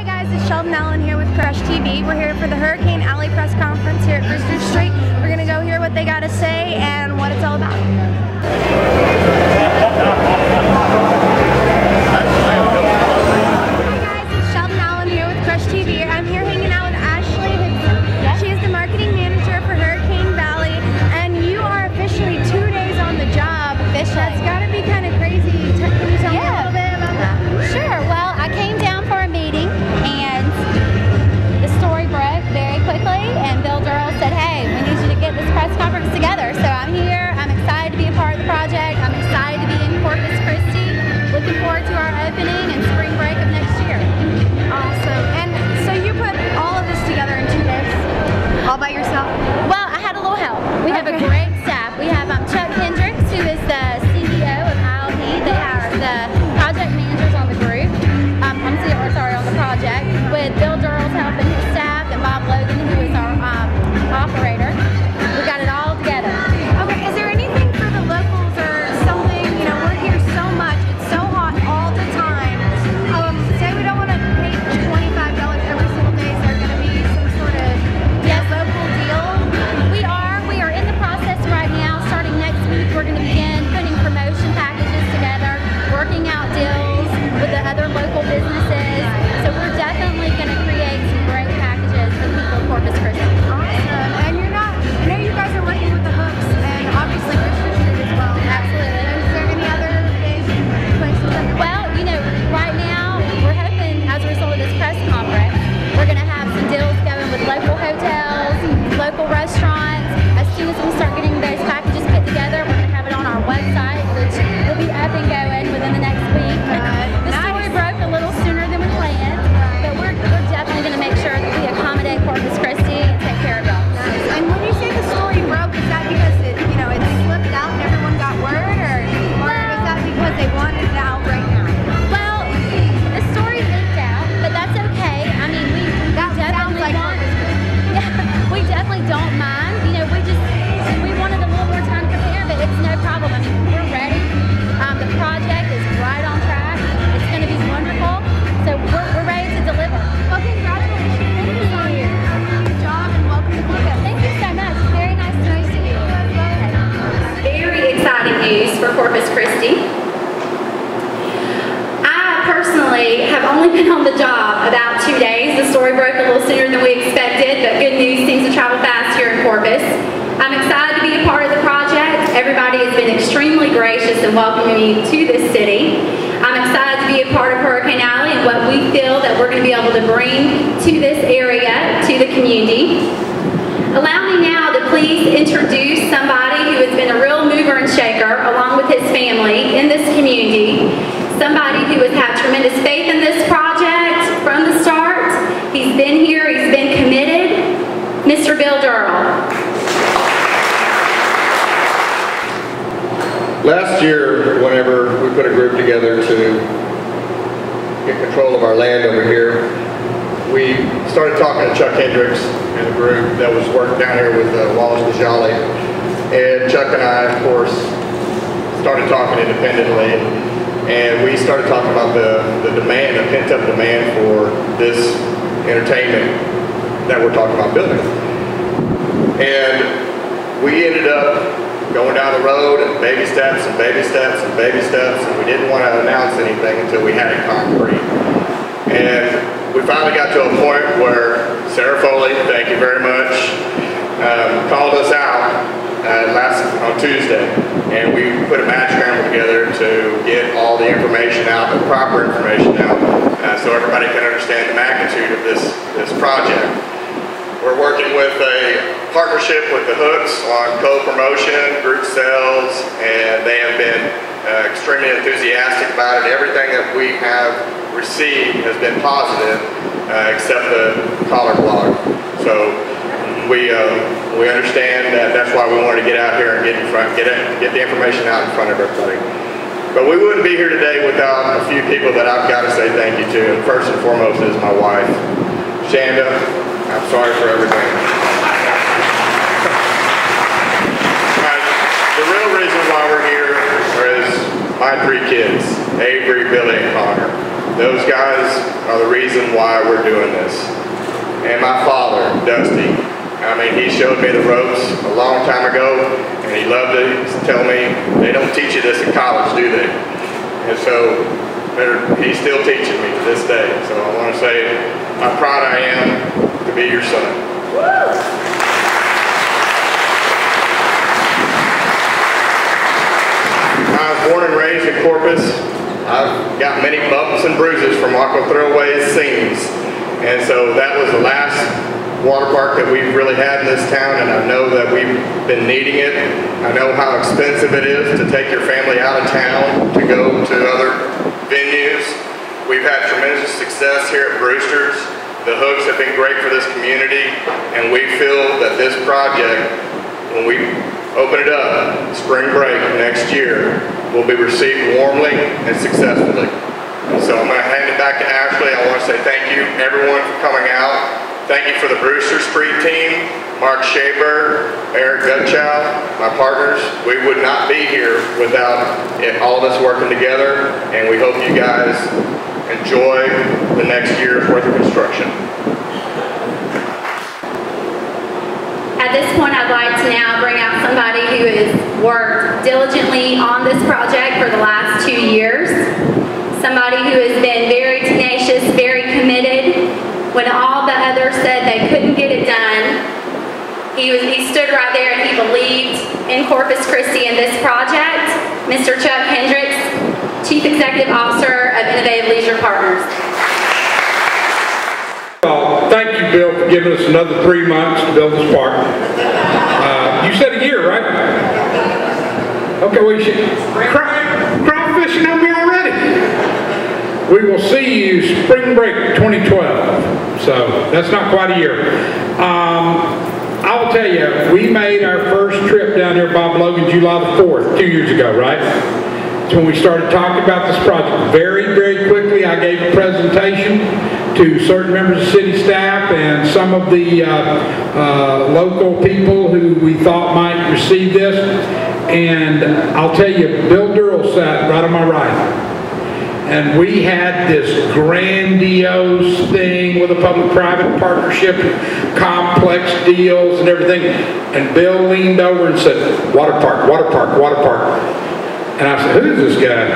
Hi guys, it's Sheldon Allen here with Crush TV. We're here for the Hurricane Alley press conference here at Brewster Street. We're going to go hear what they got to say and what it's all about. Hi guys, it's Sheldon Allen here with Crush TV. I'm here hanging out with Ashley. She is the marketing manager for Hurricane Valley, and you are officially 2 days on the job. That's got to be kind of crazy. Can you tell me a little bit about that? Sure. Well, I came down for a meeting and the story broke very quickly, and Bill Durrell said, hey, we need you to get this press conference together. So I'm here. I'm excited to be a part of the project. I'm excited to be in Corpus Christi. Looking forward to our opening and spring break of next year. Awesome. And so you put all of this together in 2 days? All by yourself? Well, I had a little help. We have a great staff. We have Chuck Hendricks, who is the CEO of ILP. They are the project managers on the group. On the project, with Bill Durrell's help and his staff, and Bob Logan, who is our operator. We got it all together. Okay, is there anything for the locals or something? You know, we're here so much, it's so hot all the time. Say we don't want to pay $25 every single day, is there going to be some sort of local deal? We are in the process right now. Starting next week, we're going to begin putting promotion packages together, working out deals with the other local businesses. So we're definitely going to create some great packages for the people of Corpus Christi. Awesome. And I know you guys are working with the hooks and obviously Brewster Street as well. Absolutely. Is there any other big places that you're Well, you know, right now we're hoping as a result of this press conference, we're going to have some deals going with local hotels, local restaurants. As soon as we start getting those packages put together, we're going to have it on our website, which will be up and going within the next week. The story broke a little sooner than we planned, but we're definitely going to make sure that we accommodate Corpus Christi and take care of y'all. Nice. And when you say the story broke, is that because it slipped out and everyone got word, or is that because they wanted it out right now? Well, the story leaked out, but that's okay. I mean, we definitely don't mind. You know, we wanted a little more time to prepare, but it's no problem. I mean, we're ready. The project is right on track. It's going to be wonderful. So we're ready to deliver. Well, congratulations on your job and welcome to Corpus. Thank you so much. Very nice to meet you. Very exciting news for Corpus Christi. I personally have only been on the job about 2 days. The story broke a little sooner than we expected, but good news seems to travel fast here in Corpus. I'm excited to be a part of the project. Everybody has been extremely gracious in welcoming me to this city. I'm excited to be a part of Hurricane Alley and what we feel that we're going to be able to bring to this area, to the community. Allow me now to please introduce somebody who has been a real mover and shaker along with his family in this community. Somebody who has had tremendous faith in this project from the start. He's been here, he's been committed. Mr. Bill Durrell. Last year, whenever we put a group together to get control of our land over here, we started talking to Chuck Hendricks and the group that was working down here with Wallace DeJolly. And Chuck and I, of course, started talking independently, and we started talking about the demand, the pent-up demand for this entertainment that we're talking about building. And we ended up going down the road and baby steps and baby steps and baby steps, and we didn't want to announce anything until we had it concrete. And we finally got to a point where Sarah Foley, thank you very much, called us out on Tuesday, and we put a match scramble together to get all the information out, the proper information out, so everybody can understand the magnitude of this project. We're working with a partnership with the Hooks on co-promotion, group sales, and they have been extremely enthusiastic about it. Everything that we have received has been positive, except the collar blog. So we understand that that's why we wanted to get out here and get the information out in front of everybody. But we wouldn't be here today without a few people that I've got to say thank you to. And first and foremost is my wife, Shanda. I'm sorry for everything. The real reason why we're here is my 3 kids, Avery, Billy, and Connor. Those guys are the reason why we're doing this. And my father, Dusty, I mean, he showed me the ropes a long time ago, and he loved to tell me, they don't teach you this in college, do they? And so he's still teaching me to this day. So I want to say how proud I am to be your son. I was born and raised in Corpus. I've got many bumps and bruises from Aqua Throwaway's scenes. And so that was the last water park that we've really had in this town, and I know that we've been needing it. I know how expensive it is to take your family out of town to go to other venues. We've had tremendous success here at Brewster's. The hooks have been great for this community, and we feel that this project, when we open it up, spring break next year, will be received warmly and successfully. So I'm going to hand it back to Ashley. I want to say thank you, everyone, for coming out. Thank you for the Brewster Street team, Mark Shaber, Eric Gutchow, my partners. We would not be here without all of us working together, and we hope you guys enjoy the next year's worth of construction. At this point, I'd like to now bring out somebody who has worked diligently on this project for the last 2 years. Somebody who has been very tenacious, very committed. When all the others said they couldn't get it done, he stood right there and he believed in Corpus Christi and this project. Mr. Chuck Hendricks, Chief Executive Officer of Innovative Leisure Partners. Thank you, Bill, for giving us another 3 months to build this park. You said a year, right? Okay, well, you should crawfishing on me already. We will see you spring break 2012. So that's not quite a year. I will tell you, we made our first trip down there, Bob Logan, July the 4th, 2 years ago, right? That's when we started talking about this project. Very, very quickly, I gave a presentation to certain members of city staff and some of the local people who we thought might receive this. And I'll tell you, Bill Durrell sat right on my right. And we had this grandiose thing with a public-private partnership, complex deals and everything. And Bill leaned over and said, water park, water park, water park. And I said, who is this guy?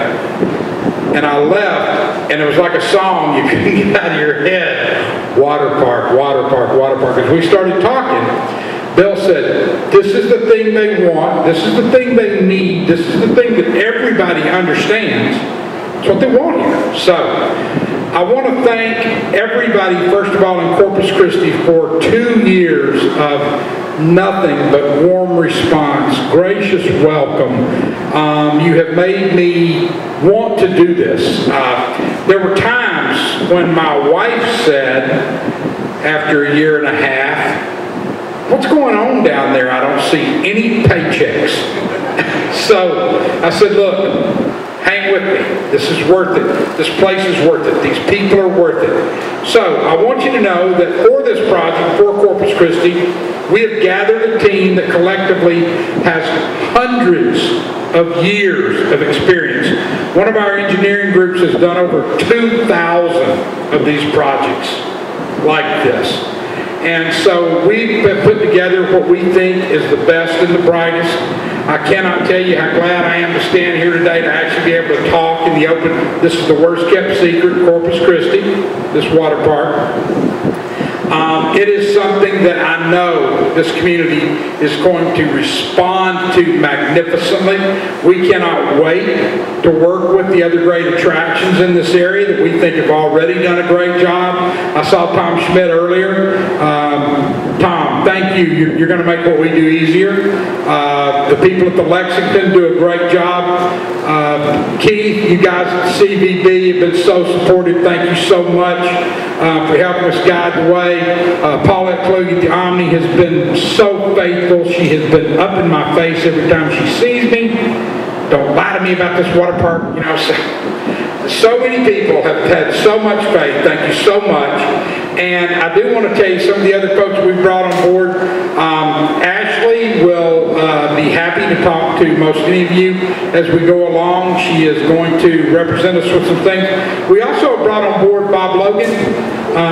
And I left, and it was like a song you couldn't get out of your head. Water park, water park, water park. As we started talking, Bill said, this is the thing they want, this is the thing they need, this is the thing that everybody understands. That's what they want here. So, I want to thank everybody, first of all, in Corpus Christi for 2 years of nothing but warm response, gracious welcome. You have made me want to do this. There were times when my wife said, after a year and a half, what's going on down there? I don't see any paychecks. So I said, look, hang with me. This is worth it. This place is worth it. These people are worth it. So I want you to know that for this project, for Corpus Christi, we have gathered a team that collectively has hundreds of years of experience. One of our engineering groups has done over 2,000 of these projects like this. And so we've put together what we think is the best and the brightest. I cannot tell you how glad I am to stand here today to actually be able to talk in the open. This is the worst kept secret, Corpus Christi, this water park. It is something that I know this community is going to respond to magnificently. We cannot wait to work with the other great attractions in this area that we think have already done a great job. I saw Tom Schmidt earlier. Tom, thank you. You're going to make what we do easier. The people at the Lexington do a great job. Keith, you guys at CVB have been so supportive. Thank you so much for helping us guide the way. Paulette Kluge at the Omni has been so faithful. She has been up in my face every time she sees me. Don't lie to me about this water park. You know, so many people have had so much faith. Thank you so much. And I do want to tell you some of the other folks we brought on board. Ashley will be happy happy to talk to most any of you as we go along. She is going to represent us with some things. We also brought on board Bob Logan.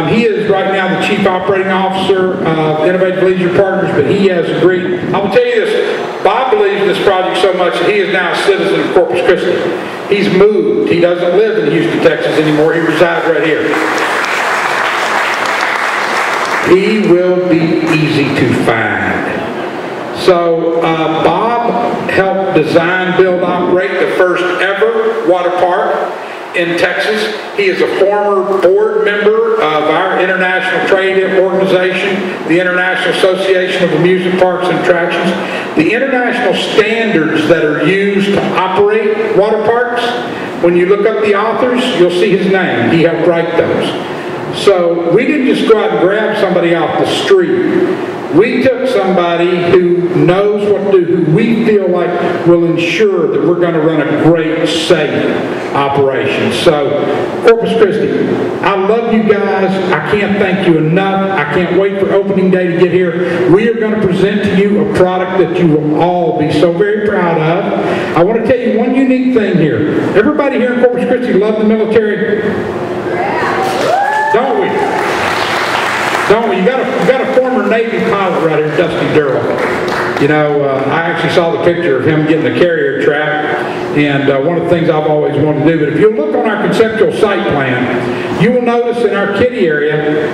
He is right now the Chief Operating Officer of Innovative Leisure Partners, but he has agreed. I will tell you this, Bob believes in this project so much that he is now a citizen of Corpus Christi. He's moved. He doesn't live in Houston, Texas anymore. He resides right here. He will be easy to find. So Bob helped design, build, operate the first ever water park in Texas. He is a former board member of our international trade organization, the International Association of Amusement Parks and Attractions. The international standards that are used to operate water parks, when you look up the authors, you'll see his name. He helped write those. So we didn't just go out and grab somebody off the street. We took somebody who knows what to do, who we feel like will ensure that we're going to run a great, safe operation. So, Corpus Christi, I love you guys. I can't thank you enough. I can't wait for opening day to get here. We are going to present to you a product that you will all be so very proud of. I want to tell you one unique thing here. Everybody here in Corpus Christi love the military? Don't we? Don't we? You got a former Navy pilot right here, Dusty Durrell. You know, I actually saw the picture of him getting the carrier track, and one of the things I've always wanted to do. But if you look on our conceptual site plan, you will notice in our kiddie area,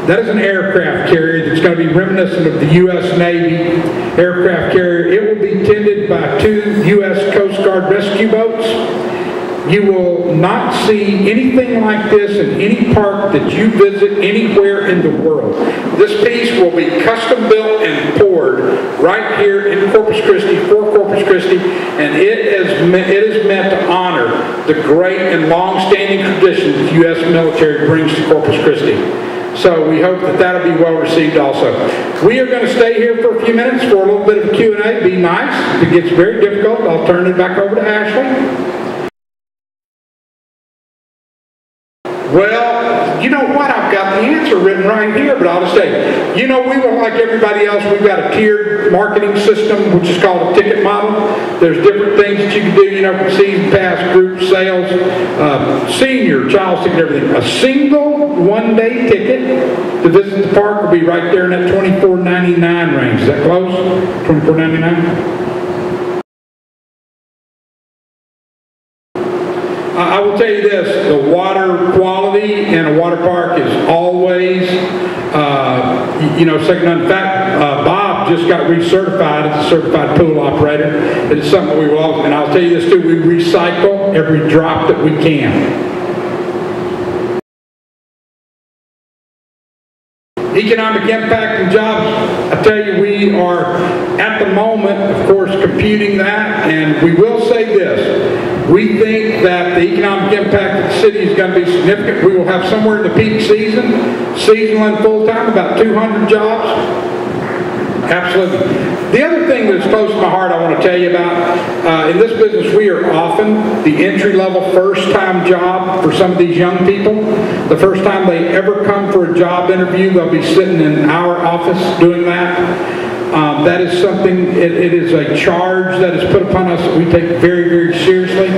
that is an aircraft carrier that's going to be reminiscent of the U.S. Navy aircraft carrier. It will be tended by 2 U.S. Coast Guard rescue boats. You will not see anything like this in any park that you visit anywhere in the world. This piece will be custom built and poured right here in Corpus Christi, for Corpus Christi, and it is meant to honor the great and long-standing traditions the U.S. military brings to Corpus Christi. So we hope that that'll be well received also. We are going to stay here for a few minutes for a little bit of Q&A. Be nice. If it gets very difficult, I'll turn it back over to Ashley. Well, you know what? I've got the answer written right here, but I'll just say, you know, we will, like everybody else, we've got a tiered marketing system, which is called a ticket model. There's different things that you can do, you know, from season pass, group sales, senior, child ticket, everything. A single one-day ticket to visit the park will be right there in that $24.99 range. Is that close? $24.99? I will tell you this, the water quality in a water park is always, you know, second to none. In fact, Bob just got recertified as a certified pool operator. It's something we will always, and I'll tell you this too, we recycle every drop that we can. Economic impact and jobs, I tell you, we are at the moment, of course, computing that, and we will say this. We think that the economic impact of the city is going to be significant. We will have somewhere in the peak season, seasonal and full-time, about 200 jobs. Absolutely. The other thing that's close to my heart I want to tell you about, in this business we are often the entry-level first-time job for some of these young people. The first time they ever come for a job interview, they'll be sitting in our office doing that. That is something, it is a charge that is put upon us that we take very, very seriously.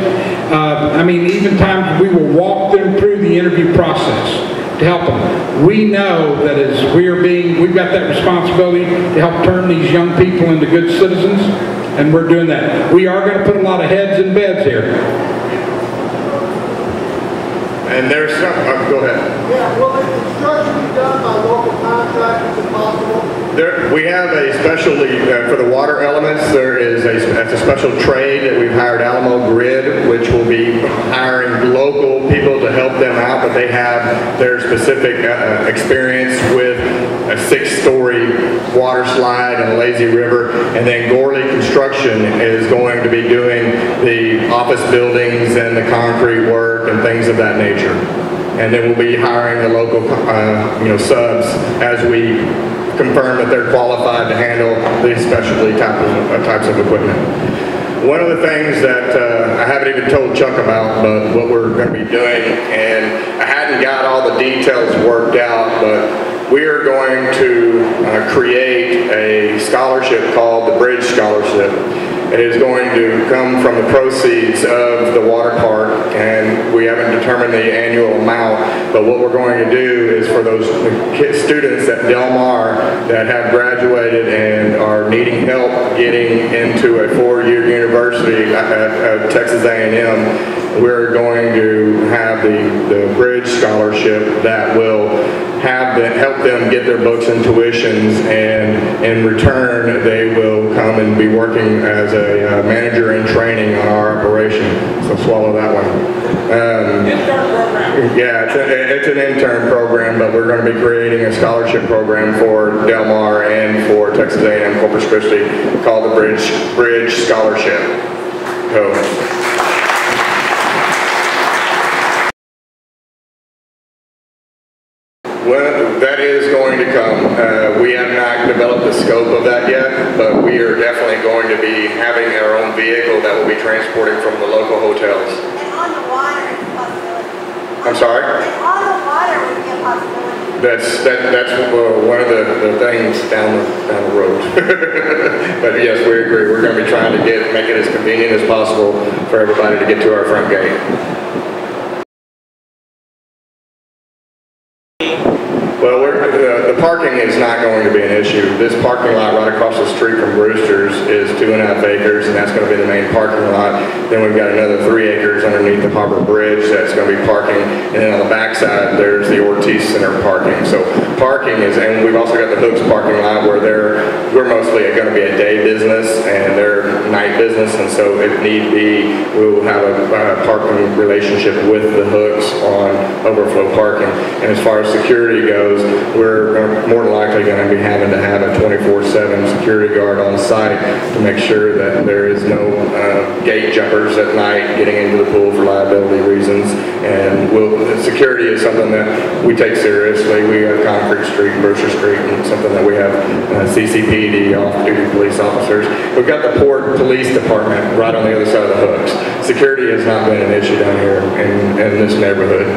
I mean, even times we will walk them through the interview process to help them. We know that as we've got that responsibility to help turn these young people into good citizens, and we're doing that. We are going to put a lot of heads in beds here. And there's some, go ahead. Yeah, will the construction be done by local contractors if possible? We have a specialty for the water elements. There is a special trade that we've hired, Alamo Grid, which will be hiring local people to help them out, but they have their specific experience with a 6-story water slide in a lazy river. And then Gorley Construction is going to be doing the office buildings and the concrete work and things of that nature. And then we'll be hiring the local subs as we confirm that they're qualified to handle these specialty types of equipment. One of the things that I haven't even told Chuck about, but what we're going to be doing, and I hadn't got all the details worked out, but we are going to create a scholarship called the Bridge Scholarship. It is going to come from the proceeds of the water park, and we haven't determined the annual amount, but what we're going to do is for those students at Del Mar that have graduated and are needing help getting into a four-year university at Texas A&M, we're going to have the Bridge Scholarship that will help them get their books and tuitions, and in return they will come and be working as a manager in training on our operation. So swallow that one. Intern program. Yeah, it's an intern program, but we're going to be creating a scholarship program for Del Mar and for Texas A&M Corpus Christi called the Bridge Scholarship. So, well, that is going to come. We have not developed the scope of that yet, but we are definitely going to be having our own vehicle that will be transporting from the local hotels. And on the water is a possibility. I'm sorry? And on the water would be a possibility. That's one of the things down the road. But yes, we agree. We're going to be trying to make it as convenient as possible for everybody to get to our front gate. Well, the parking is not going to be an issue. This parking lot right across the street from Brewster's is 2.5 acres, and that's going to be the main parking lot. Then we've got another 3 acres underneath the Harbor Bridge that's going to be parking, and then on the backside there's the Ortiz Center parking. So parking is, and we've also got the Hooks parking lot where we're mostly going to be a day business and they're night business, and so if need be, we will have a parking relationship with the Hooks on overflow parking. And as far as security goes, we're more than likely going to be having to have a 24/7 security guard on site to make sure that there is no gate jumpers at night getting into the pool for liability reasons. And security is something that we take seriously. We have Concrete Street, Brewster Street, and something that we have CCPD, off-duty police officers. We've got the Port Police Department right on the other side of the Hooks. Security has not been an issue down here in this neighborhood.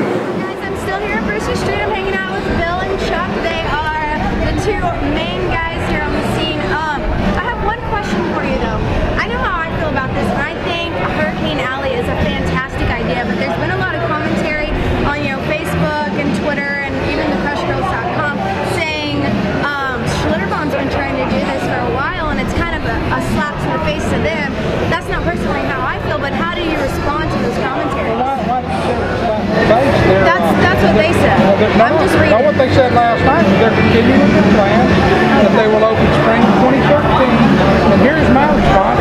I'm still here at Brewster Street. I'm hanging out with Bill and Chuck. They are the two main guys here on the scene. I have one question for you though. I know how I feel about this, and I think Hurricane Alley is a fantastic idea, but there's been a lot of commentary on Facebook and Twitter and even the crushgirls.com saying Schlitterbahn's been trying to do this for a while, and it's kind of a slap to the face to them. That's not personally how I feel, but how do you respond to those commentaries? That's what they said. I'm just reading. What they said last night is they're continuing their plan, that they will open spring 2013. And here's my response.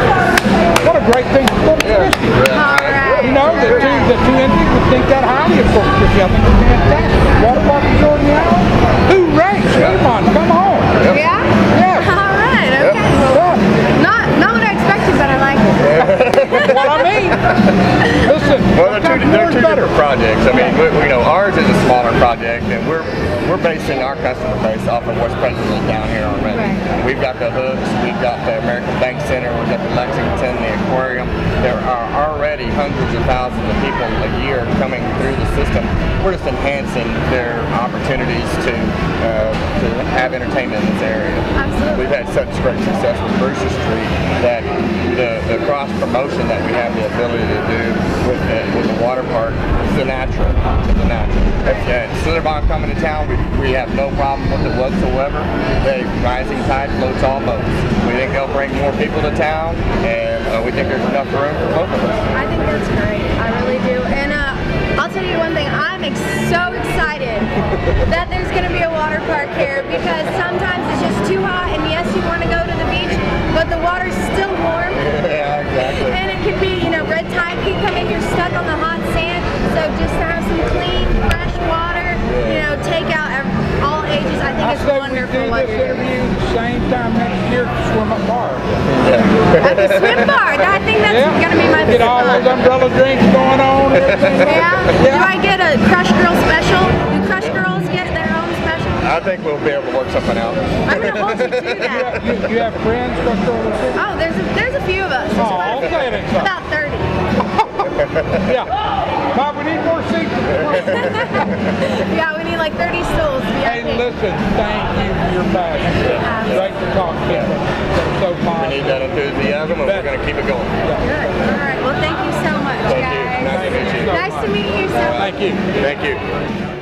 What a great thing for Corpus Christi. Alright. You know, the two entities would think that highly of Corpus Christi. I think it's fantastic. Water park resort in the alley. Hooray! Schlitterbahn, come on. Yeah? Yes. Alright, okay. Well, not what I expected, but I like it. What I mean. Listen, well, they're two different projects. I mean, we know ours is a smaller project, and we're basing our customer base off of what's presently down here already. Right. We've got the Hooks, we've got the American Bank Center, we've got the Lexington, the Aquarium. There are already hundreds of thousands of people a year coming through the system. We're just enhancing their opportunities to have entertainment in this area. Absolutely. We've had such great success with Brewster Street that the cross promotion that we have the ability to do with the water park is the natural. It's the natural. Schlitterbahn coming to town, we have no problem with it whatsoever. The rising tide floats all boats. We think they'll bring more people to town, and we think there's enough room for both of us. I think that's great. I really do. And I'll tell you one thing. I'm so excited that there's going to be a water park here, because sometimes it's just too hot, and yes, you want to go to the beach, but the water's still warm. Yeah, exactly. And it can be, red tide can come in, you're stuck on the hot sand. So just to have some clean, fresh water, take out all ages, I think it's wonderful. I say we do this interview the same time next year to swim up bar. At the swim bar, I think that's going to be my Get all those umbrella drinks going on. Yeah? Do I get a Crush Girl special? Do Crush Girls get their own special? I think we'll be able to work something out. I'm going to hold you to that. You have friends? Oh, there's a few of us. Oh, I'll say it. About 30. Yeah. Bob, we need more seats. Yeah, we need like 30 stools. Hey, listen, thank you for your passion. Great to talk to people. They're so positive. We need that enthusiasm, and we're going to keep it going. Good. All right. Well, thank you so much, Thank you. guys. Nice to meet you. Nice to meet you, sir. Thank you. Thank you.